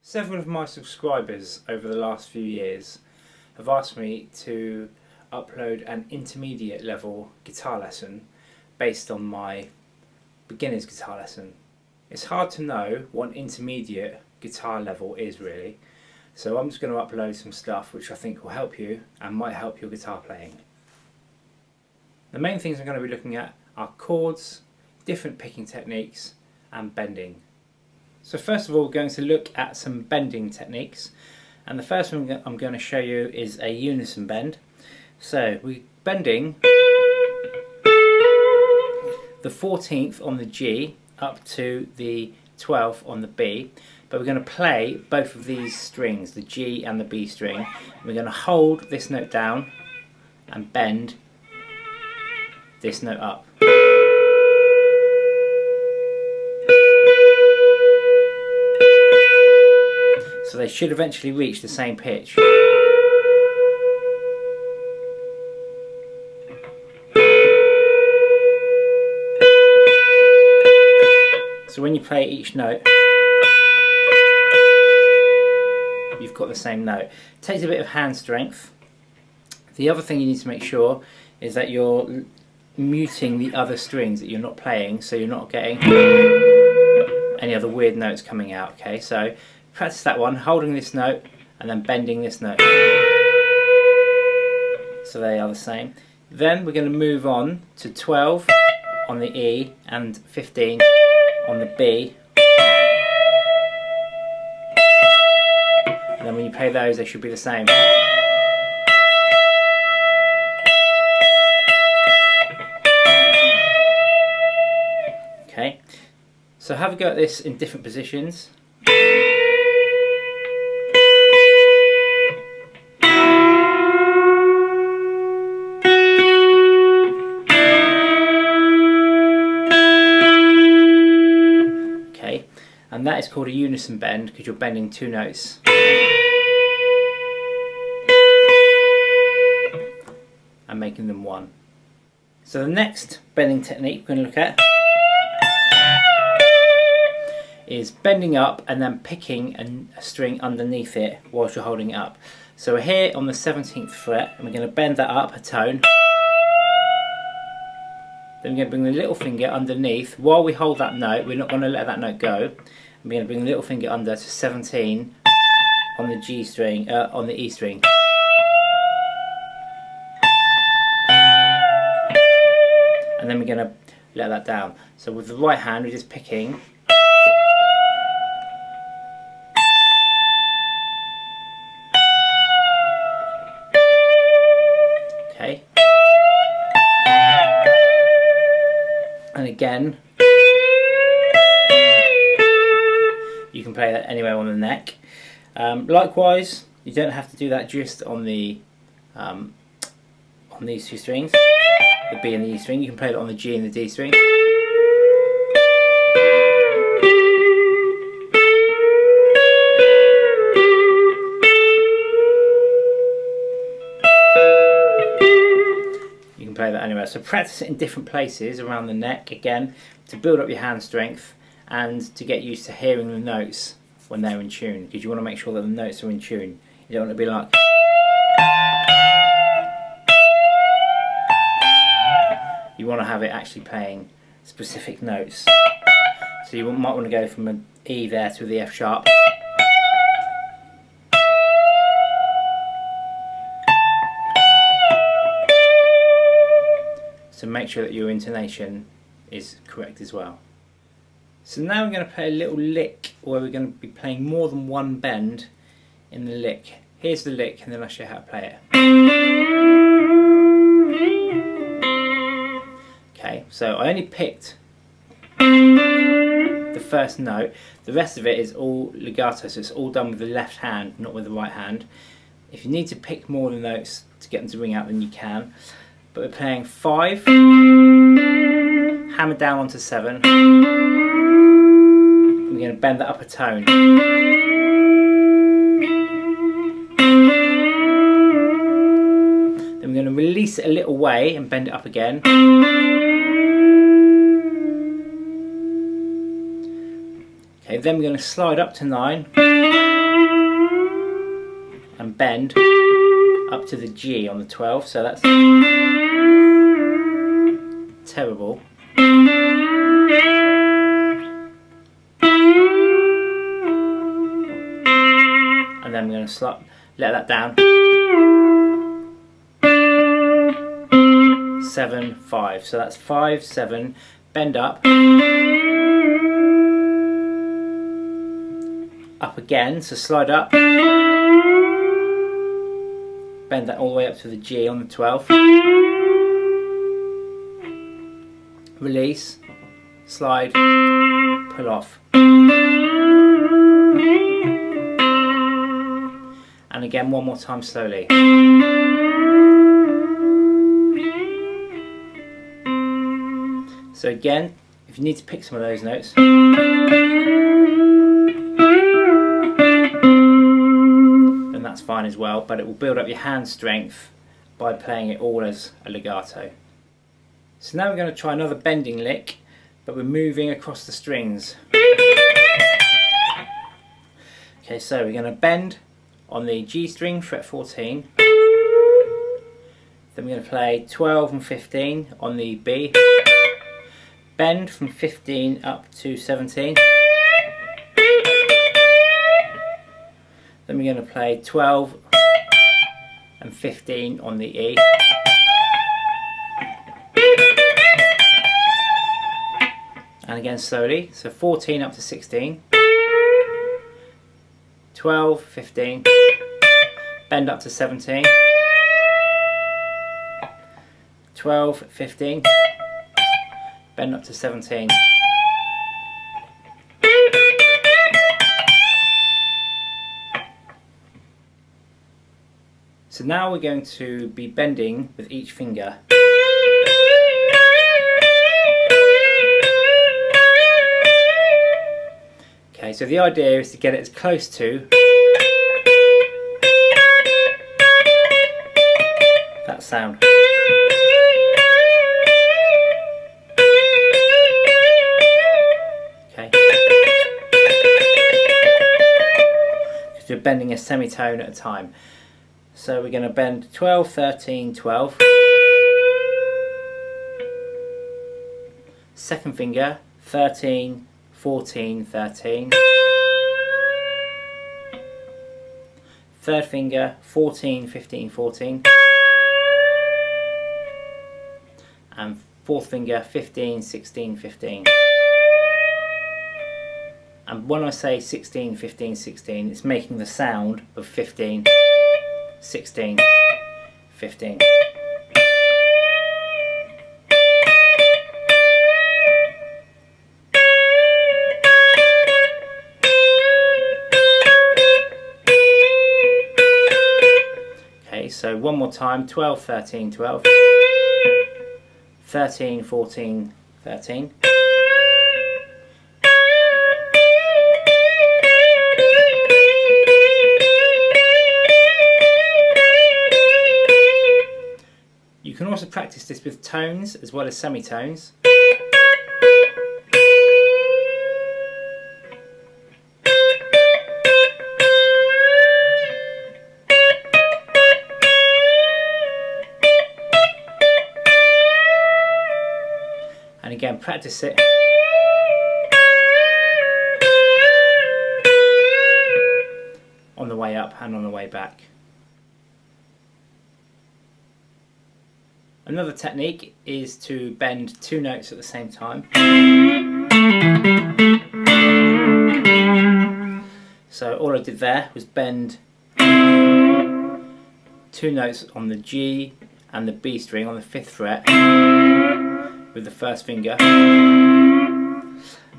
Several of my subscribers over the last few years have asked me to upload an intermediate level guitar lesson based on my beginner's guitar lesson. It's hard to know what an intermediate guitar level is really, so I'm just going to upload some stuff which I think will help you and might help your guitar playing. The main things I'm going to be looking at are chords, different picking techniques and bending. So first of all, we're going to look at some bending techniques, and the first one I'm going to show you is a unison bend. So we're bending the 14th on the G up to the 12th on the B, but we're going to play both of these strings, the G and the B string. We're going to hold this note down and bend this note up. So they should eventually reach the same pitch. So when you play each note, you've got the same note. It takes a bit of hand strength. The other thing you need to make sure is that you're muting the other strings that you're not playing, so you're not getting any other weird notes coming out. Okay, so practice that one, holding this note and then bending this note. So they are the same. Then we're going to move on to 12 on the E and 15 on the B. And then when you play those, they should be the same. Okay, so have a go at this in different positions. And that is called a unison bend because you're bending two notes. And making them one. So the next bending technique we're going to look at is bending up and then picking a string underneath it whilst you're holding it up. So we're here on the 17th fret and we're going to bend that up a tone. Then we're going to bring the little finger underneath. While we hold that note, we're not going to let that note go. We're going to bring the little finger under to 17 on the G string, on the E string. And then we're going to let that down. So with the right hand, we're just picking. Okay. And again, you can play that anywhere on the neck. Likewise, you don't have to do that just on the on these two strings, the B and the E string. You can play it on the G and the D string. You can play that anywhere. So practice it in different places around the neck again to build up your hand strength and to get used to hearing the notes when they're in tune, because you want to make sure that the notes are in tune. You don't want to be like, you want to have it actually playing specific notes. So you might want to go from an E there to the F sharp. So make sure that your intonation is correct as well. So now we're going to play a little lick where we're going to be playing more than one bend in the lick. Here's the lick and then I'll show you how to play it. Okay, so I only picked the first note. The rest of it is all legato, so it's all done with the left hand, not with the right hand. If you need to pick more of the notes to get them to ring out, then you can. But we're playing 5, hammer down onto 7. We're going to bend that up a tone. Then we're going to release it a little way and bend it up again. Okay, then we're going to slide up to 9. and bend up to the G on the 12, so that's terrible. And then I'm going to let that down. 7, 5. So that's 5, 7, bend up. Up again, so slide up. Bend that all the way up to the G on the 12. Release, slide, pull off. And again, one more time slowly. So again, if you need to pick some of those notes, then that's fine as well, but it will build up your hand strength by playing it all as a legato. So now we're going to try another bending lick, but we're moving across the strings. Okay, so we're going to bend on the G string, fret 14. Then we're going to play 12 and 15 on the B. Bend from 15 up to 17. Then we're going to play 12 and 15 on the E. And again slowly, so 14 up to 16. 12, 15, bend up to 17. 12, 15, bend up to 17. So now we're going to be bending with each finger. Okay, so the idea is to get it as close to that sound. Okay. Because you're bending a semitone at a time. So we're going to bend 12, 13, 12. Second finger, 13, 14, 13. Third finger, 14, 15, 14. And fourth finger, 15, 16, 15. And when I say 16, 15, 16, it's making the sound of 15, 16, 15. Okay, so one more time, 12, 13, 12. 13, 14, 13. You can also practice this with tones as well as semitones. And again, practice it on the way up and on the way back. Another technique is to bend two notes at the same time. So all I did there was bend two notes on the G and the B string on the 5th fret with the first finger.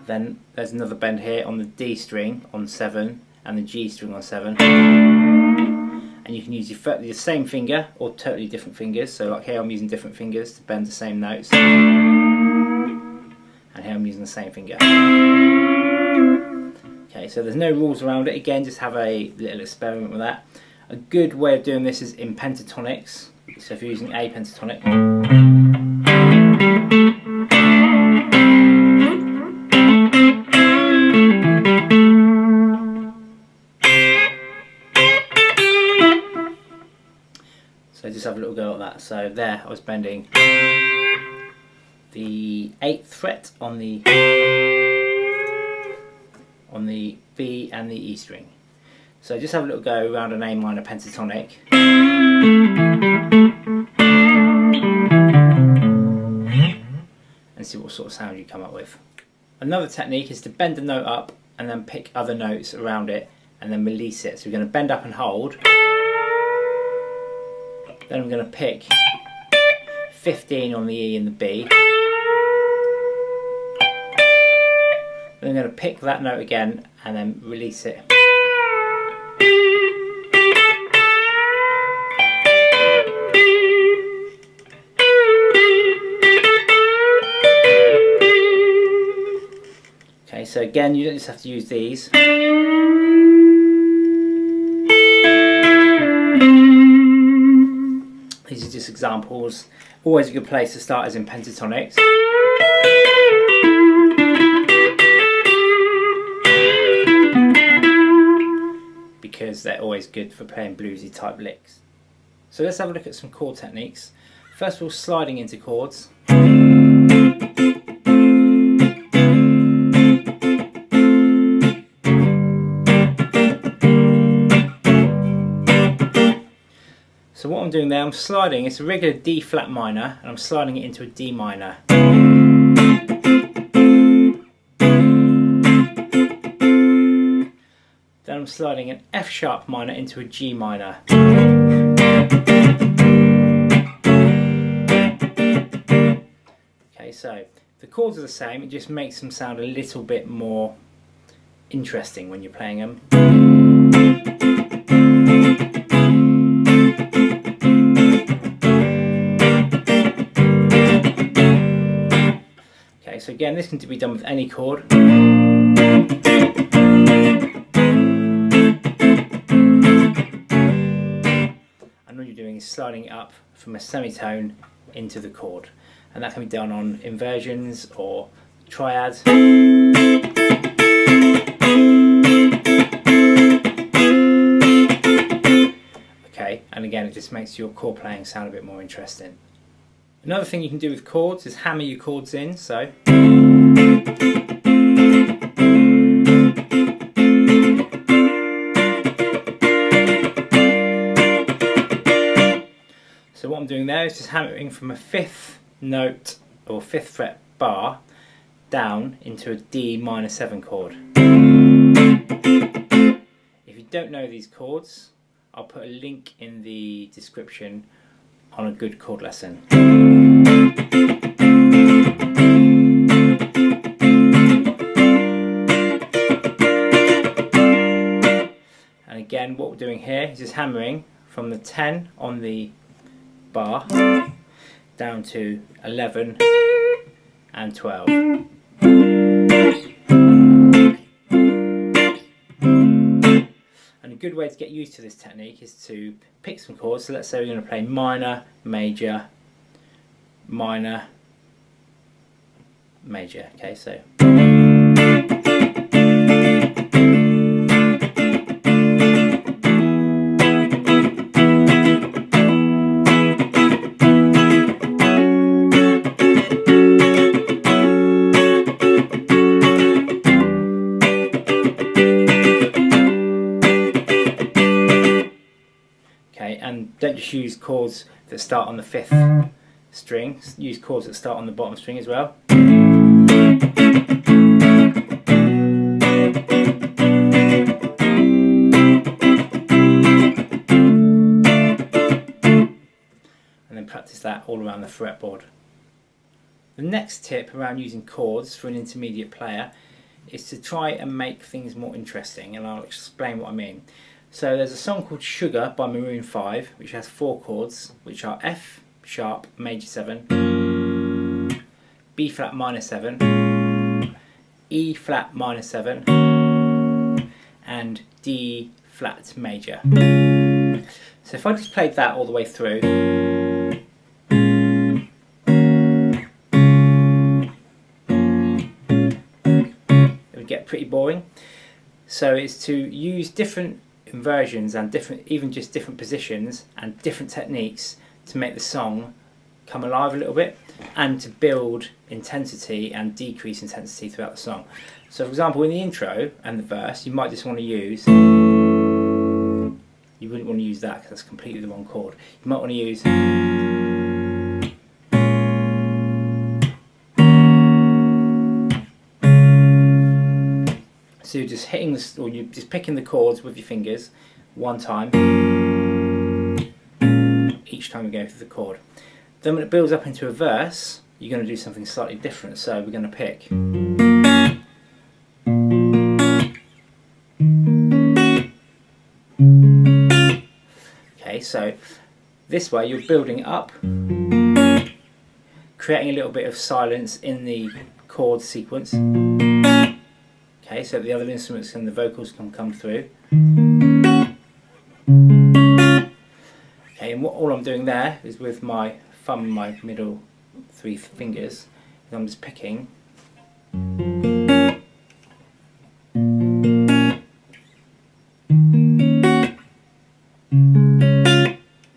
Then there's another bend here on the D string on 7 and the G string on 7. And you can use the same finger or totally different fingers. So like here I'm using different fingers to bend the same notes. And here I'm using the same finger. Okay, so there's no rules around it. Again, just have a little experiment with that. A good way of doing this is in pentatonics. So if you're using a pentatonic. So just have a little go at that. So there, I was bending the 8th fret on the B and the E string. So just have a little go around an A minor pentatonic. And see what sort of sound you come up with. Another technique is to bend the note up and then pick other notes around it and then release it. So we're going to bend up and hold. Then I'm going to pick 15 on the E and the B. Then I'm going to pick that note again and then release it. Okay, so again, you don't just have to use these. These are just examples. Always a good place to start is in pentatonics. Because they're always good for playing bluesy type licks. So let's have a look at some chord techniques. First of all, sliding into chords. So what I'm doing there, I'm sliding, it's a regular D flat minor, and I'm sliding it into a D minor. Then I'm sliding an F sharp minor into a G minor. Okay, so the chords are the same, it just makes them sound a little bit more interesting when you're playing them. Okay, so again, this can be done with any chord. Sliding it up from a semitone into the chord, and that can be done on inversions or triads. Okay, and again, it just makes your chord playing sound a bit more interesting. Another thing you can do with chords is hammer your chords in. So what I'm doing there is just hammering from a 5th note or 5th fret bar down into a D minor 7 chord. If you don't know these chords, I'll put a link in the description on a good chord lesson. And again, what we're doing here is just hammering from the 10 on the bar down to 11 and 12. And a good way to get used to this technique is to pick some chords. So let's say we're going to play minor, major, minor, major. Okay, so and don't just use chords that start on the 5th string, use chords that start on the bottom string as well. And then practice that all around the fretboard. The next tip around using chords for an intermediate player is to try and make things more interesting, and I'll explain what I mean. So there's a song called Sugar by Maroon 5, which has 4 chords, which are F sharp major 7, B flat minor 7, E flat minor 7, and D flat major. So if I just played that all the way through, it would get pretty boring. So it's to use different inversions and even just different positions and different techniques to make the song come alive a little bit and to build intensity and decrease intensity throughout the song. So for example, in the intro and the verse, you might just want to use, you wouldn't want to use that because that's completely the wrong chord. You might want to use, so you're just hitting the, or you're just picking the chords with your fingers one time each time you go through the chord. Then when it builds up into a verse, you're going to do something slightly different. So we're going to pick. Okay, so this way you're building up, creating a little bit of silence in the chord sequence. Okay, so the other instruments and the vocals can come through. Okay, and all I'm doing there is with my thumb and my middle three fingers, I'm just picking. And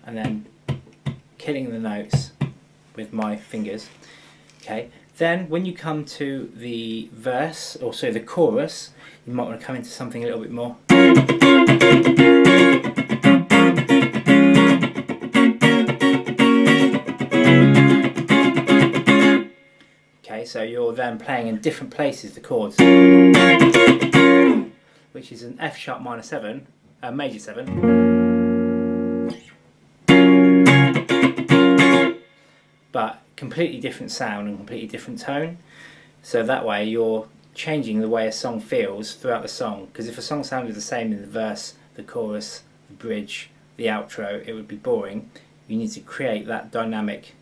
then killing the notes with my fingers. Okay, then when you come to the verse, or so the chorus, you might want to come into something a little bit more. Okay, so you're then playing in different places the chords, which is an F sharp minor 7, a major 7, but completely different sound and completely different tone. So that way you're changing the way a song feels throughout the song, because if a song sounded the same in the verse, the chorus, the bridge, the outro, it would be boring. You need to create that dynamic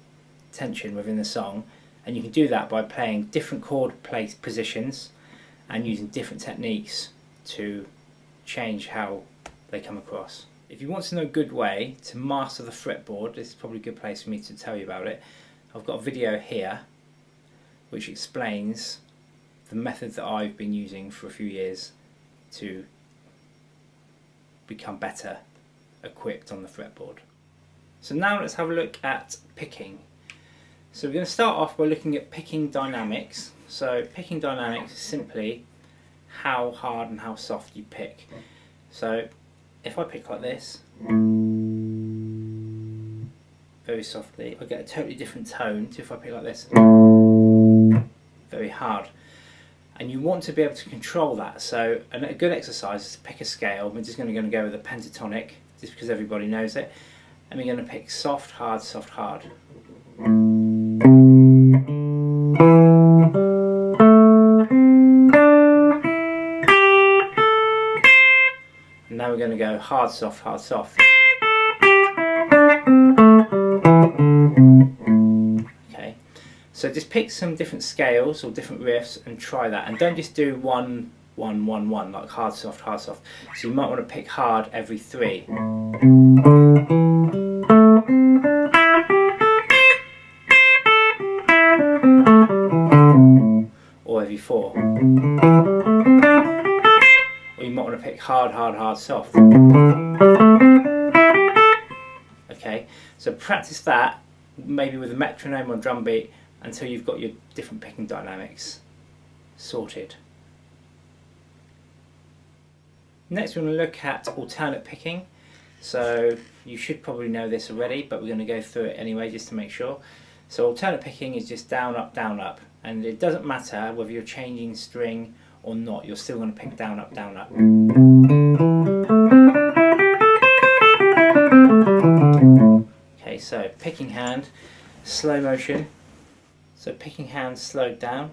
tension within the song, and you can do that by playing different chord place positions and using different techniques to change how they come across. If you want to know a good way to master the fretboard, this is probably a good place for me to tell you about it. I've got a video here which explains the method that I've been using for a few years to become better equipped on the fretboard. So now let's have a look at picking. So we're going to start off by looking at picking dynamics. So picking dynamics is simply how hard and how soft you pick. So if I pick like this, very softly, I get a totally different tone to if I pick like this, very hard. And you want to be able to control that. So a good exercise is to pick a scale. We're just going to go with a pentatonic, just because everybody knows it. And we're going to pick soft, hard, soft, hard. And now we're going to go hard, soft, hard, soft. Okay, so just pick some different scales or different riffs and try that, and don't just do 1, 1, 1, 1 like hard, soft, hard, soft. So you might want to pick hard every 3. Or every 4. Or you might want to pick hard, hard, hard, soft. Okay, so practice that maybe with a metronome or drum beat until you've got your different picking dynamics sorted. Next we're going to look at alternate picking. So you should probably know this already, but we're going to go through it anyway just to make sure. So alternate picking is just down, up, and it doesn't matter whether you're changing string or not, you're still going to pick down, up, down, up. Okay, so picking hand, slow motion. So picking hand slowed down.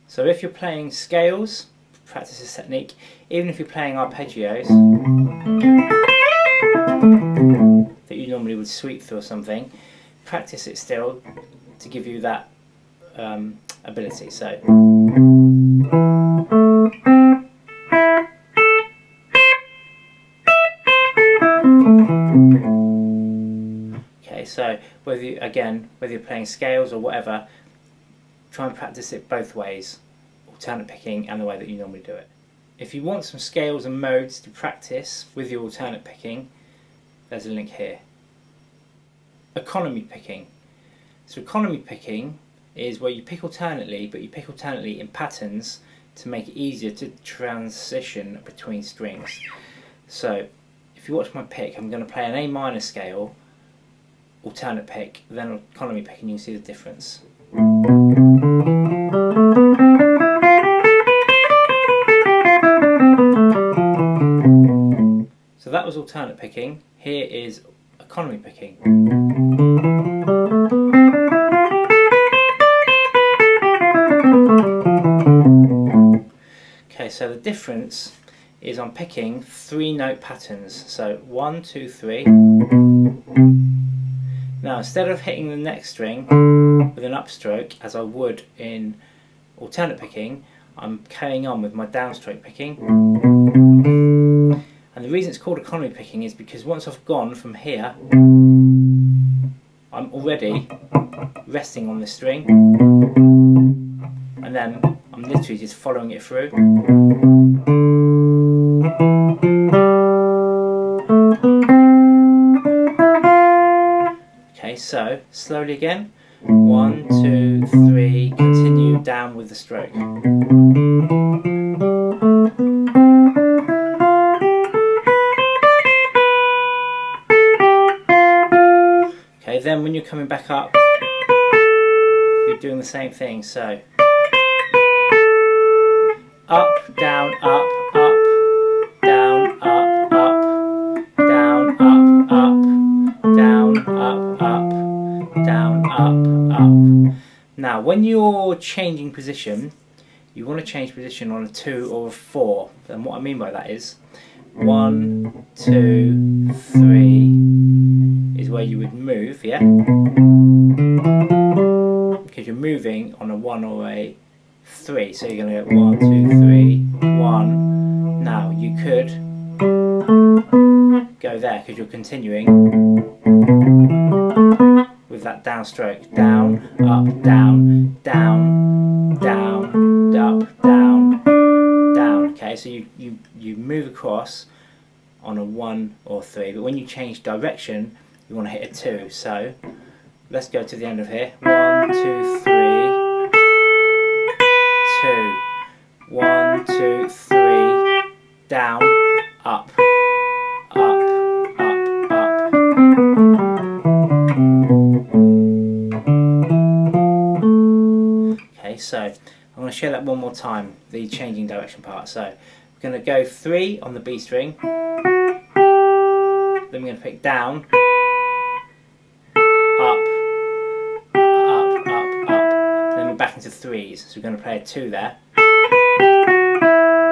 So if you're playing scales, practice this technique. Even if you're playing arpeggios that you normally would sweep through or something, practice it still to give you that ability. So okay, so whether you're playing scales or whatever, try and practice it both ways, alternate picking and the way that you normally do it. If you want some scales and modes to practice with your alternate picking, there's a link here. Economy picking. So economy picking is where you pick alternately, but you pick alternately in patterns to make it easier to transition between strings. So if you watch my pick, I'm going to play an A minor scale, alternate pick, then economy pick, and you can see the difference. So that was alternate picking. Here is economy picking. Okay, so the difference is I'm picking 3-note patterns. So 1, 2, 3. Now instead of hitting the next string with an upstroke as I would in alternate picking, I'm carrying on with my downstroke picking. And the reason it's called economy picking is because once I've gone from here, I'm already resting on this string, and then I'm literally just following it through. Okay, so slowly again. 1, 2, 3, continue down with the stroke. Okay, then when you're coming back up, you're doing the same thing, so up, down, up, down, up, down, up, down, up, down, up. Now, when you're changing position, you want to change position on a 2 or a 4. And what I mean by that is 1, 2, 3 is where you would move, yeah? Because you're moving on a 1 or a 3. So you're going to go 1, 2, 3, 1. Now, you could go there because you're continuing with that downstroke. Down, up, down, down, down, up, down, down. Okay, so you move across on a 1 or 3, but when you change direction, you want to hit a 2. So let's go to the end of here. 1, 2, 3, 2. 1, 2, 3, down, up, up, up, up. Okay, so I'm going to show that one more time, the changing direction part. So we're going to go 3 on the B string, then we're going to pick down, up, up, up, up, then we're back into 3s. So we're going to play a 2 there,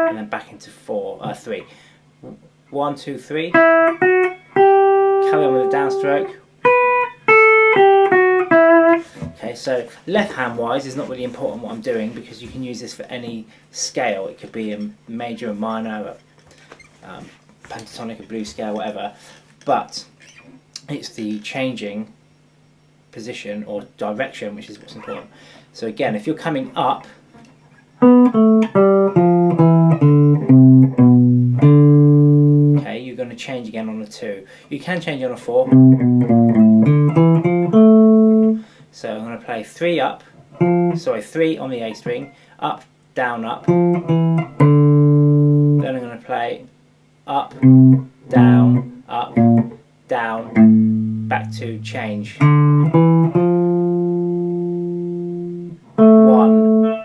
and then back into 3. 1, 2, 3. Carry on with the downstroke. Okay, so left hand wise is not really important what I'm doing because you can use this for any scale. It could be a major, a minor, a pentatonic, a blues scale, whatever. But it's the changing position or direction which is what's important. So again, if you're coming up, okay, you're going to change again on a 2. You can change on a 4. So I'm going to play 3 up, 3 on the A string, up, down, up. Then I'm going to play up, down, up, down, back to change. 1,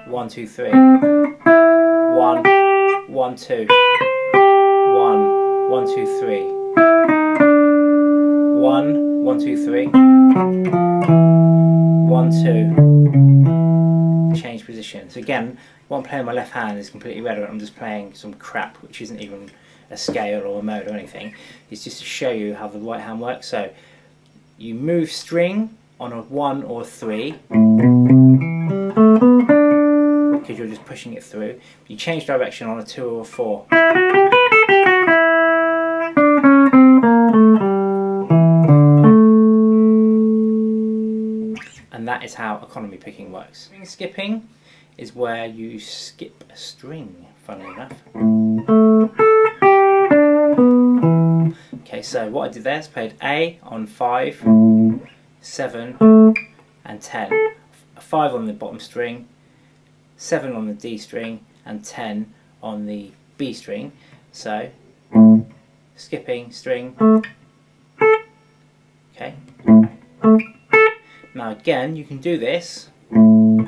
1, 2, 3. 1, 1, 2. 1, 1, 2, 3. 1, 1, 2, 3. 1, 2. Change position. So again, what I'm playing with my left hand is completely irrelevant. I'm just playing some crap which isn't even a scale or a mode or anything. It's just to show you how the right hand works. So you move string on a 1 or a 3. because you're just pushing it through. You change direction on a 2 or a 4. And that is how economy picking works. String skipping is where you skip a string, funnily enough. Okay, so what I did there is played A on 5, 7 and 10. A 5 on the bottom string, 7 on the D string and 10 on the B string. So skipping string. Okay. Now again, you can do this in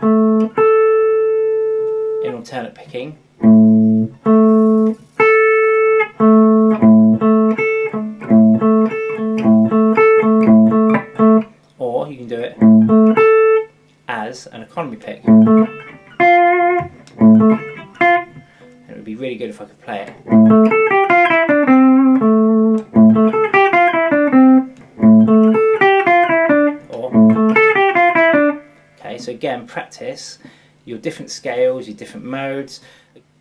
alternate picking. Or you can do it as an economy pick. And it would be really good if I could play it. So again, practice your different scales, your different modes.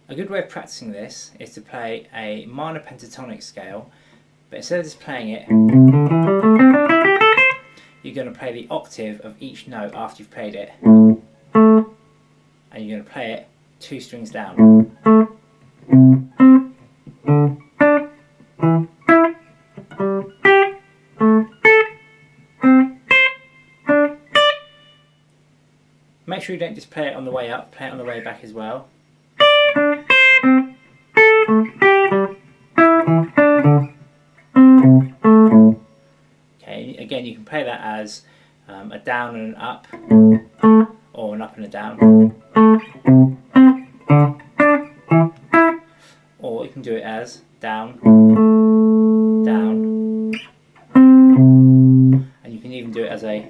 A good way of practicing this is to play a minor pentatonic scale, but instead of just playing it, you're going to play the octave of each note after you've played it, and you're going to play it 2 strings down. Make sure you don't just play it on the way up, play it on the way back as well. Okay, again you can play that as a down and an up, or an up and a down. Or you can do it as down, down, and you can even do it as a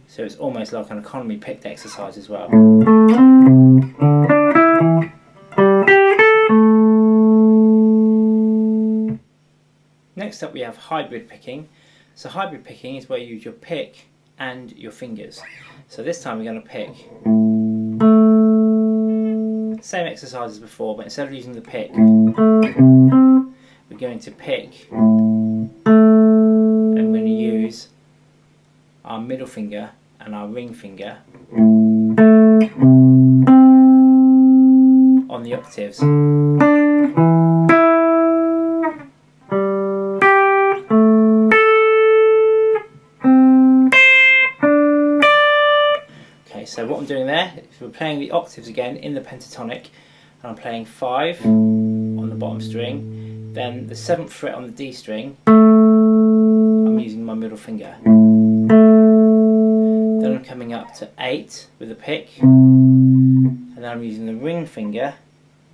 so it's almost like an economy picked exercise as well. Next up we have hybrid picking. So hybrid picking is where you use your pick and your fingers. So this time we're going to pick same exercise as before, but instead of using the pick, we're going to pick and we're going to use our middle finger and our ring finger on the octaves. Okay, so what I'm doing there is we're playing the octaves again in the pentatonic, and I'm playing 5 on the bottom string, then the 7th fret on the D string, I'm using my middle finger. Then I'm coming up to 8 with a pick, and then I'm using the ring finger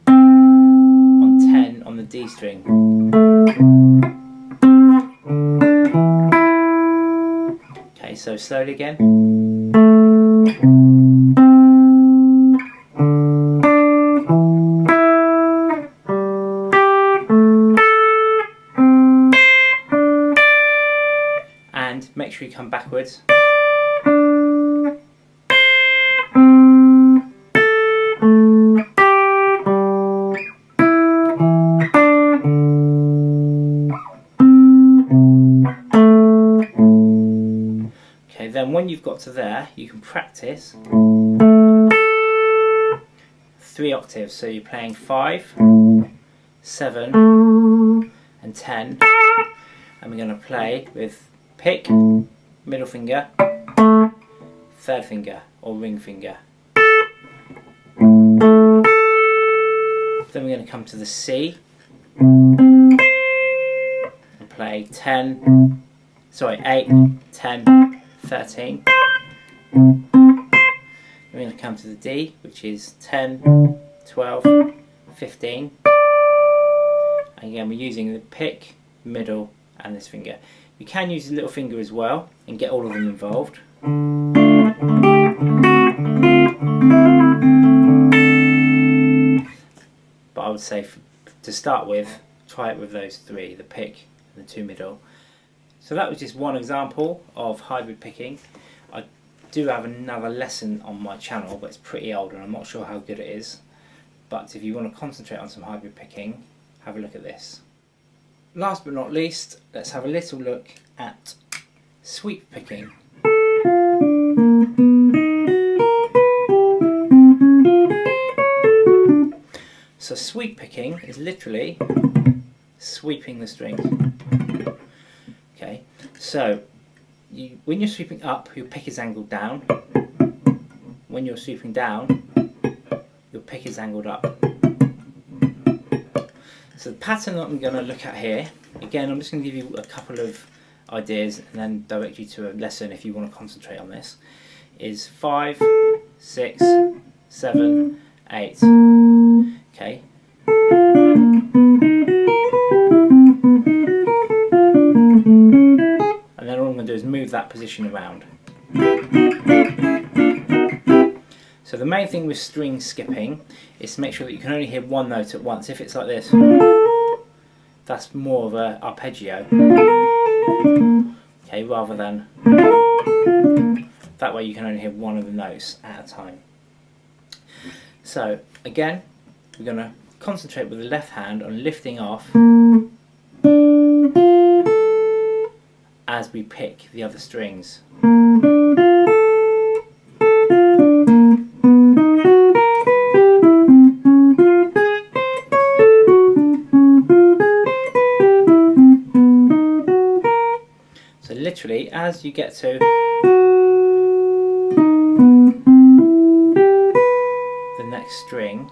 on 10 on the D string. Okay, so slowly again. And make sure you come backwards. Okay, then when you've got to there, you can practice 3 octaves. So you're playing 5, 7 and 10, and we're going to play with pick, middle finger, 3rd finger or ring finger. Then we're going to come to the C and play 8, 10, 13. Then we're going to come to the D, which is 10, 12, 15. And again we're using the pick, middle and this finger. You can use the little finger as well and get all of them involved. But I would say to start with, try it with those 3, the pick and the 2 middle. So that was just one example of hybrid picking. I do have another lesson on my channel, but it's pretty old and I'm not sure how good it is. But if you want to concentrate on some hybrid picking, have a look at this. Last but not least, let's have a little look at sweep picking. So sweep picking is literally sweeping the strings. Okay, so when you're sweeping up, your pick is angled down. When you're sweeping down, your pick is angled up. So the pattern that I'm going to look at here, again I'm just going to give you a couple of ideas and then direct you to a lesson if you want to concentrate on this, is 5, 6, 7, 8. Okay. And then all I'm going to do is move that position around. So the main thing with string skipping is to make sure that you can only hear one note at once. If it's like this, that's more of an arpeggio. Okay, rather than that way you can only hear one of the notes at a time. So again, we're going to concentrate with the left hand on lifting off as we pick the other strings. So literally, as you get to the next string,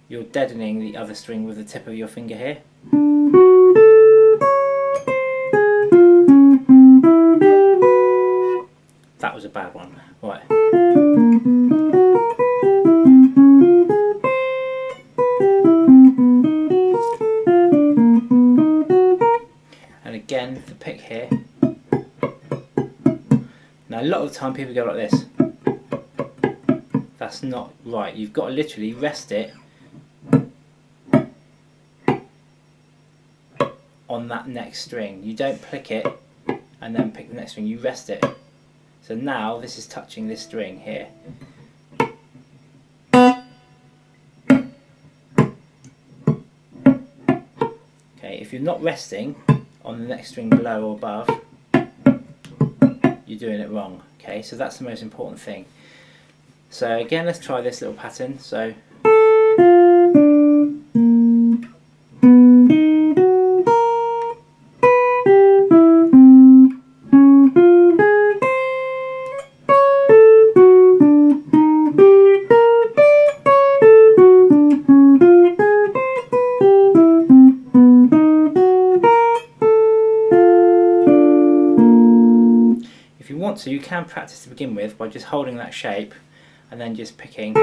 you're deadening the other string with the tip of your finger here. That was a bad one. Right. And again, the pick here. Now a lot of the time people go like this. That's not right. You've got to literally rest it on that next string. You don't pick it and then pick the next string, you rest it. So now this is touching this string here. Okay, if you're not resting on the next string below or above, you're doing it wrong. Okay, so that's the most important thing. So again, let's try this little pattern. So if you want to, you can practice to begin with by just holding that shape and then just picking.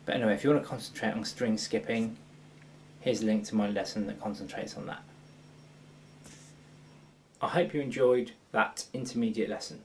But anyway, if you want to concentrate on string skipping, here's a link to my lesson that concentrates on that. I hope you enjoyed that intermediate lesson.